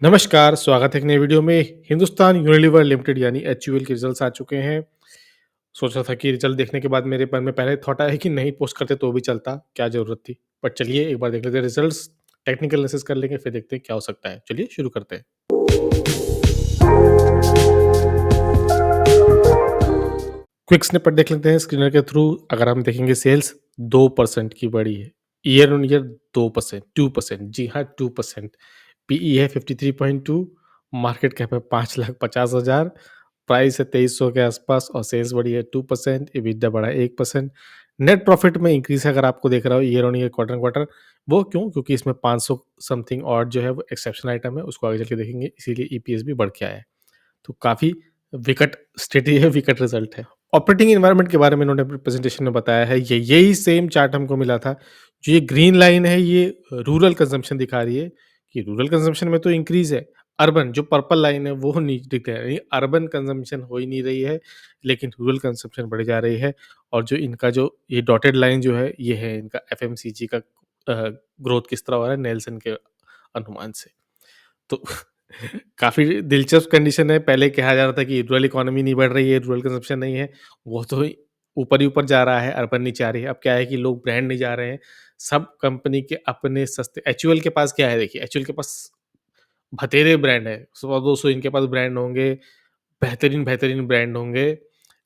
नमस्कार, स्वागत है एक नई वीडियो में। हिंदुस्तान यूनिलीवर लिमिटेड यानी एचयूएल के रिजल्ट्स आ चुके हैं। सोचा था कि रिजल्ट देखने के बाद मेरे मन में पहले थॉट आया कि नहीं पोस्ट करते तो भी चलता, क्या ज़रूरत थी? बट चलिए एक बार देख लेते हैं रिजल्ट्स, टेक्निकल एनालिसिस कर लेंगे, फिर देखते हैं क्या हो सकता है। चलिए शुरू करते हैं। क्विक स्निपेट देख लेते हैं स्क्रीनर के थ्रू। अगर हम देखेंगे सेल्स 2% की बढ़ी है। ईयर ऑन ईयर 2%, 2%, जी हाँ 2%। पीई है 53.2, मार्केट कैप है 5,50,000, प्राइस है 2300 के आसपास और सेल्स बढ़ी है 2%, EBITDA बढ़ा 1%। नेट प्रॉफिट में इंक्रीज है, अगर आपको देख रहा हो year on year quarter on quarter. वो क्यों? क्योंकि इसमें 500 समथिंग और जो है वो एक्सेप्शनल आइटम है, उसको आगे चल के देखेंगे, इसीलिए ईपीएस भी बढ़ के आया है। तो काफ़ी विकट स्थिति है, विकट रिजल्ट है। ऑपरेटिंग एनवायरनमेंट के बारे में इन्होंने अपने प्रेजेंटेशन में बताया है, यही सेम चार्ट हमको मिला था। जो ये ग्रीन लाइन है, ये रूरल कंजम्पशन दिखा रही है कि रूरल कंजम्पशन में तो इंक्रीज है। अर्बन जो पर्पल लाइन है वो नीचे दिख रहा है, अर्बन कंजम्पशन हो ही नहीं रही है, लेकिन रूरल कंजम्पशन बढ़ जा रही है। और जो इनका जो ये डॉटेड लाइन जो है, ये है इनका एफएमसीजी का ग्रोथ किस तरह हो रहा है नेल्सन के अनुमान से। तो काफ़ी दिलचस्प कंडीशन है। पहले कहा जा रहा था कि रूरल इकोनॉमी नहीं बढ़ रही है, रूरल कंज़म्पशन नहीं है। वो तो ऊपर ही ऊपर जा रहा है, अर्बन नीचे आ रही है। अब क्या है कि लोग ब्रांड नहीं जा रहे हैं। सब कंपनी के अपने सस्ते एचयूएल के पास क्या है देखिए, एचयूएल के पास भतेरे ब्रांड है। 100-200 इनके पास ब्रांड होंगे, बेहतरीन-बेहतरीन ब्रांड होंगे।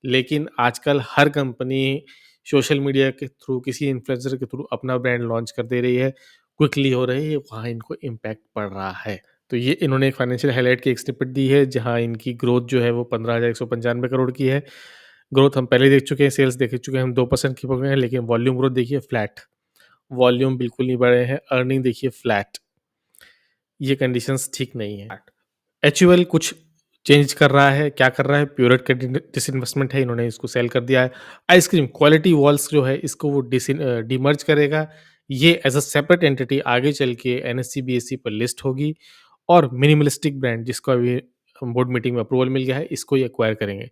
लेकिन आजकल हर कंपनी सोशल मीडिया के थ्रू, किसी इन्फ्लुएंसर के थ्रू अपना ब्रांड लॉन्च कर दे रही है। क्विकली हो रही है, वहाँ इनको इम्पैक्ट पड़ रहा है। तो ये इन्होंने एक फाइनेंशियल हाइलाइट की एक स्निपेट दी है, जहाँ इनकी ग्रोथ जो है वो 15,195 करोड़ की है। ग्रोथ हम पहले देख चुके हैं, सेल्स देख चुके हैं हम 2% की हो गए हैं, लेकिन वॉल्यूम ग्रोथ देखिए फ्लैट। वॉल्यूम बिल्कुल नहीं बढ़े हैं, अर्निंग देखिए फ्लैट। ये कंडीशंस ठीक नहीं है। एचयूएल कुछ चेंज कर रहा है, क्या कर रहा है? प्योरेट का डिसइन्वेस्टमेंट है, इन्होंने इसको सेल कर दिया है। आइसक्रीम क्वालिटी वॉल्स जो है, इसको वो डिमर्ज करेगा। ये एज़ अ सेपरेट एंटिटी आगे चल के एनएससी, बीएसई पर लिस्ट होगी और मिनिमलिस्टिक ब्रांड जिसको अभी बोर्ड मीटिंग में अप्रूवल मिल गया है, इसको ये एक्वायर करेंगे।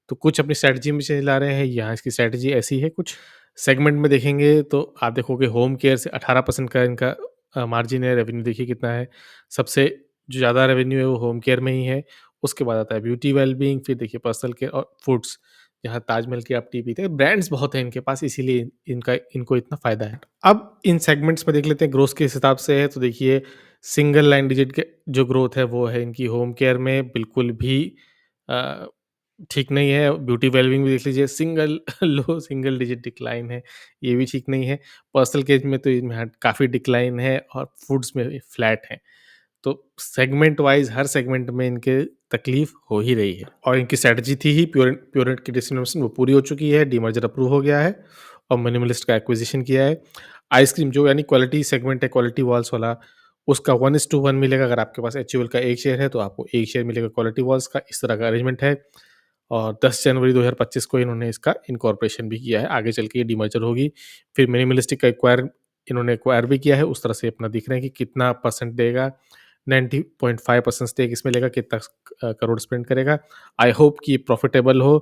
तो कुछ अपनी स्ट्रैटेजी में चेंज ला रहे हैं, यहाँ इसकी स्ट्रैटेजी ऐसी है कुछ। सेगमेंट में देखेंगे तो आप देखोगे होम केयर से 18% का इनका मार्जिन है, रेवेन्यू देखिए कितना है। सबसे जो ज़्यादा रेवेन्यू है वो होम केयर में ही है। उसके बाद आता है ब्यूटी वेलबीइंग, फिर देखिए पर्सनल केयर और फूड्स, जहाँ ताजमहल की आप टी पीते हैं। ब्रांड्स बहुत हैं इनके पास, इसीलिए इनका इनको इतना फ़ायदा है। अब इन सेगमेंट्स में देख लेते हैं ग्रोथ किस हिसाब से है, तो देखिए सिंगल लाइन डिजिट के जो ग्रोथ है वो है इनकी होम केयर में बिल्कुल भी अ, ठीक नहीं है। ब्यूटी वेलबीइंग भी देख लीजिए, single low single digit decline है, ये भी ठीक नहीं है। पर्सनल केयर में तो इनमें काफ़ी डिक्लाइन है और फूड्स में फ्लैट है। तो सेगमेंट वाइज़ हर सेगमेंट में इनके तकलीफ हो ही रही है और इनकी स्ट्रैटेजी थी ही प्योरेट की डिसइन्वेस्टमेंट वो पूरी हो चुकी है, डीमर्जर अप्रूव हो गया है और मिनिमलिस्ट का एक्विजिशन किया है। आइसक्रीम जो यानी क्वालिटी सेगमेंट है, क्वालिटी वॉल्स वाला, उसका 1:1 मिलेगा। अगर आपके पास एचयूएल का 1 शेयर है, तो आपको 1 शेयर मिलेगा क्वालिटी वॉल्स का, इस तरह का अरेंजमेंट है। और 10 जनवरी 2025 को इन्होंने इसका इनकॉर्पोरेशन भी किया है, आगे चल के ये डीमर्जर होगी। फिर मिनिमलिस्टिक का इन्होंने एक्वायर भी किया है, उस तरह से अपना दिख रहे हैं कि कितना परसेंट देगा। 90.5% स्टेक इसमें लेगा, कितना करोड़ स्पेंड करेगा। आई होप कि प्रॉफिटेबल हो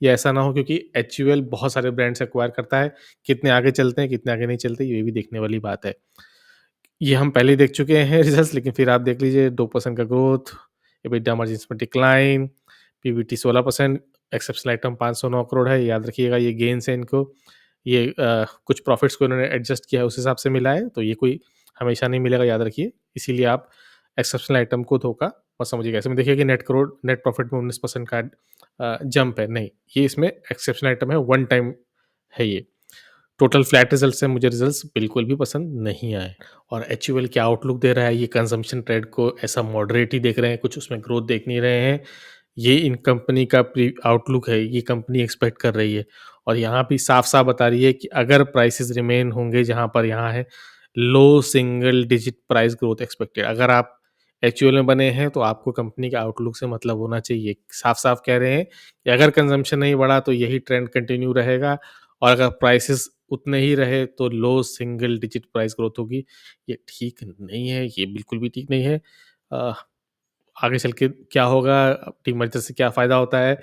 या ऐसा ना हो, क्योंकि एचयूएल बहुत सारे ब्रांड्स एक्वायर करता है। कितने आगे चलते हैं, कितने आगे नहीं चलते, ये भी देखने वाली बात है। ये हम पहले ही देख चुके हैं रिजल्ट्स, लेकिन फिर आप देख लीजिए 2% का ग्रोथ, एबिटा मार्जिन्स में decline, PBT 16%, exceptional item 509 crore है, याद रखिएगा ये गेन्स है इनको। ये कुछ प्रॉफिट्स को इन्होंने एडजस्ट किया है, उस हिसाब से मिला है, तो ये कोई हमेशा नहीं मिलेगा, याद रखिए। इसीलिए आप एक्सेप्शनल आइटम को धोखा मत समझिएगा। इसमें देखिए कि नेट प्रॉफिट में 19% का जंप है, नहीं, ये इसमें एक्सेप्शनल आइटम है, वन टाइम है ये। टोटल फ्लैट रिजल्ट से मुझे रिजल्ट्स बिल्कुल भी पसंद नहीं आए। और एचयूएल क्या आउटलुक दे रहा है, ये कंजम्पशन ट्रेड को ऐसा मॉडरेट ही देख रहे हैं, कुछ उसमें ग्रोथ देख नहीं रहे हैं। ये इन कंपनी का प्री आउटलुक है, ये कंपनी एक्सपेक्ट कर रही है और यहाँ भी साफ-साफ बता रही है कि अगर प्राइसेज़ रिमेन होंगे जहाँ पर यहाँ है, low single digit price growth expected. अगर आप एचयूएल में बने हैं, तो आपको कंपनी के आउटलुक से मतलब होना चाहिए। साफ-साफ कह रहे हैं कि अगर कंजम्पशन नहीं बढ़ा, तो यही ट्रेंड कंटिन्यू रहेगा और अगर प्राइसेज़ उतने ही रहे, तो लो सिंगल डिजिट प्राइस ग्रोथ होगी। ये ठीक नहीं है, ये बिल्कुल भी ठीक नहीं है। अ, आगे चल के क्या होगा, डीमर्जर से क्या फ़ायदा होता है,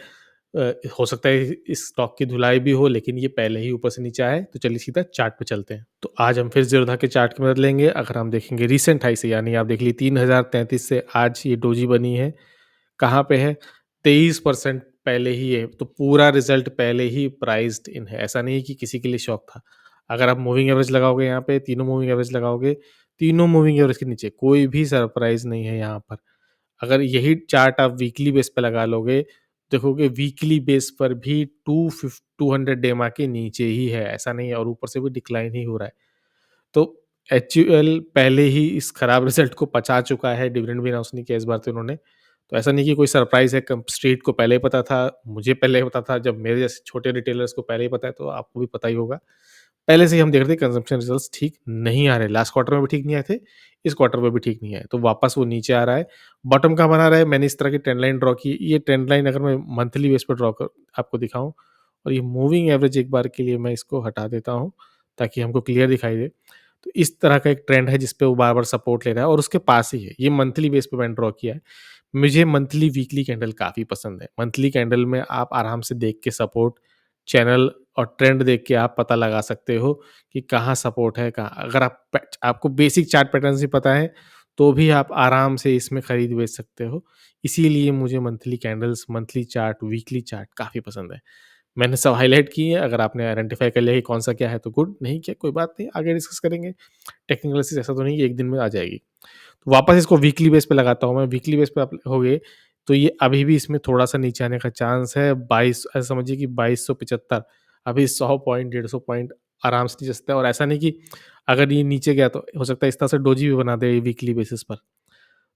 हो सकता है इस स्टॉक की धुलाई भी हो, लेकिन ये पहले ही ऊपर से नीचे आए। तो चलिए सीधा चार्ट पे चलते हैं। तो आज हम फिर ज़ीरोधा के चार्ट की मदद लेंगे। अगर हम देखेंगे रिसेंट हाई से, यानी आप देख लीजिए 3033 से आज ये डोजी बनी है, कहाँ पे है? 23% पहले ही है, तो पूरा रिज़ल्ट पहले ही प्राइस्ड इन है। ऐसा नहीं है कि किसी के लिए शॉक था। अगर आप मूविंग एवरेज लगाओगे यहाँ पे, तीनों मूविंग एवरेज लगाओगे, तीनों मूविंग एवरेज के नीचे कोई भी सरप्राइज़ नहीं है यहाँ पर। अगर यही चार्ट आप वीकली बेस पे लगा लोगे, देखोगे वीकली बेस पर भी 200 डेमा के नीचे ही है, ऐसा नहीं है, और ऊपर से भी डिक्लाइन ही हो रहा है। तो एचयूएल पहले ही इस खराब रिजल्ट को पचा चुका है, डिविडेंड भी अनाउंस नहीं किया इस बार तो इन्होंने। तो ऐसा नहीं कि कोई सरप्राइज़ है, कम स्ट्रीट को पहले ही पता था, मुझे पहले ही पता था, जब मेरे जैसे छोटे रिटेलर्स को पहले ही पता है, तो आपको भी पता ही होगा। पहले से ही हम देख रहे थे कंज़म्पशन रिजल्ट्स ठीक नहीं आ रहे, लास्ट क्वार्टर में भी ठीक नहीं आए थे, इस क्वार्टर में भी ठीक नहीं आए, तो वापस वो नीचे आ रहा है। बॉटम कहाँ बना रहा है? मैंने इस तरह की ट्रेंड लाइन ड्रॉ की, ये ट्रेंड लाइन अगर मैं मंथली बेस पे ड्रॉ कर आपको दिखाऊँ, और ये मूविंग एवरेज एक बार के लिए मैं इसको हटा देता हूँ, ताकि हमको क्लियर दिखाई दे। तो इस तरह का एक ट्रेंड है जिस पे वो बार-बार सपोर्ट ले रहा है और उसके पास ही है। ये मंथली बेस पे मैंने ड्रॉ किया है। मुझे मंथली, वीकली कैंडल काफ़ी पसंद है। मंथली कैंडल में आप आराम से देख के सपोर्ट, चैनल और ट्रेंड देख के आप पता लगा सकते हो कि कहाँ सपोर्ट है, कहाँ, अगर आपको बेसिक चार्ट पैटर्न्स ही पता है, तो भी आप आराम से इसमें खरीद बेच सकते हो। इसीलिए मुझे monthly candles, monthly chart, weekly chart काफ़ी पसंद है। मैंने सब हाइलाइट किए हैं, अगर आपने आइडेंटिफ़ाई कर लिया कि कौन-सा क्या है तो गुड, नहीं किया कोई बात नहीं, आगे डिस्कस करेंगे। टेक्निकल एनालिसिस ऐसा तो नहीं कि एक दिन में आ जाएगी। तो वापस इसको वीकली बेस पे लगाता हूँ मैं, वीकली बेस पे आप होगे, तो ये अभी भी इसमें थोड़ा-सा नीचे आने का चांस है। 22, ऐसा समझिए कि 2275, अभी 100 पॉइंट, 150 पॉइंट आराम से नीचे सकता है, और ऐसा नहीं कि अगर ये नीचे गया तो हो सकता है इस तरह से डोजी भी बना दे वीकली बेसिस पर।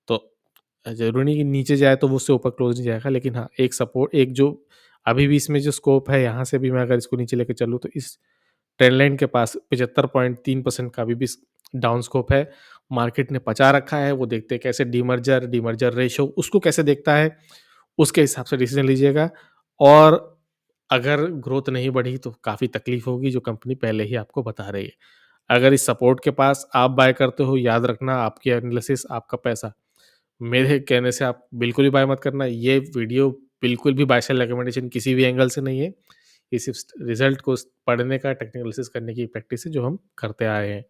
तो ज़रूरी नहीं कि नीचे जाए तो वो उससे ऊपर क्लोज़ नहीं जाएगा, लेकिन हाँ, एक सपोर्ट, एक जो अभी भी इसमें जो स्कोप है, यहाँ से भी मैं अगर इसको नीचे लेके चलूँ, तो इस ट्रेंड लाइन के पास 75.3% का अभी भी डाउन स्कोप है। मार्केट ने पचा रखा है, वो देखते हैं कैसे डीमर्जर, डीमर्जर रेशो उसको कैसे देखता है, उसके हिसाब से डिसीज़न लीजिएगा। और अगर ग्रोथ नहीं बढ़ी तो काफ़ी तकलीफ होगी, जो कंपनी पहले ही आपको बता रही है। अगर इस सपोर्ट के पास आप बाय करते हो, याद रखना आपकी एनालिसिस, आपका पैसा। मेरे कहने से आप बिल्कुल भी बाय मत करना। ये वीडियो बिल्कुल भी बाय सेल रिकमेंडेशन किसी भी एंगल से नहीं है। ये सिर्फ़ रिज़ल्ट को पढ़ने का, टेक्निकल एनालिसिस करने की प्रैक्टिस है जो हम करते आए हैं।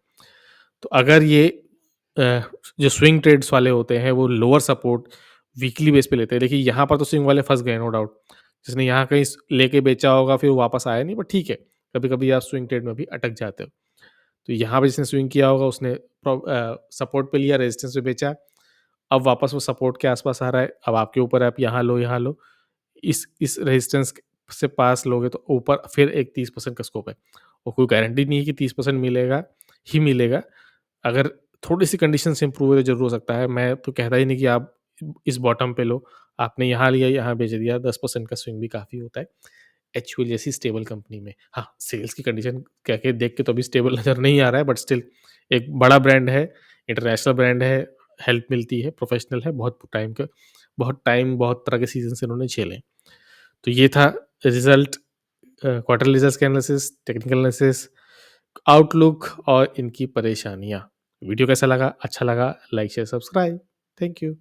तो अगर ये अ, जो स्विंग ट्रेड्स वाले होते हैं वो लोअर सपोर्ट वीकली बेस पे लेते हैं। देखिए यहाँ पर तो स्विंग वाले फँस गए नो डाउट। जिसने यहाँ कहीं लेके बेचा होगा फिर वापस आया नहीं, बट ठीक है। कभी-कभी आप स्विंग ट्रेड में भी अटक जाते हो। तो यहाँ पे जिसने स्विंग किया होगा उसने सपोर्ट पे लिया, रेजिस्टेंस पे बेचा। अब वापस वो सपोर्ट के आस-पास आ रहा है। अब आपके ऊपर है, आप यहाँ लो, यहाँ लो। इस रेजिस्टेंस से पास लोगे तो ऊपर फिर एक 30% का स्कोप है, और कोई गारंटी नहीं है कि 30% मिलेगा ही मिलेगा। अगर थोड़ी-सी कंडीशंस इंप्रूव हुए तो ज़रूर हो सकता है। मैं तो कहता ही नहीं कि आप इस बॉटम पे लो। आपने यहाँ लिया, यहाँ बेच दिया, 10% का स्विंग भी काफ़ी होता है। एचयूएल जैसी स्टेबल कंपनी में। हाँ, सेल्स की कंडीशन कह के देख के तो अभी स्टेबल नज़र नहीं आ रहा है, बट स्टिल एक बड़ा ब्रांड है, इंटरनेशनल ब्रांड है, हेल्प मिलती है, प्रोफेशनल है, बहुत टाइम, बहुत तरह के सीज़न्स इन्होंने झेले हैं। तो ये था रिज़ल्ट, क्वार्टरली रिज़ल्ट्स का एनालिसिस, टेक्निकल एनालिसिस, आउटलुक और इनकी परेशानियाँ। वीडियो कैसा लगा? अच्छा लगा? Like, share, subscribe. Thank you.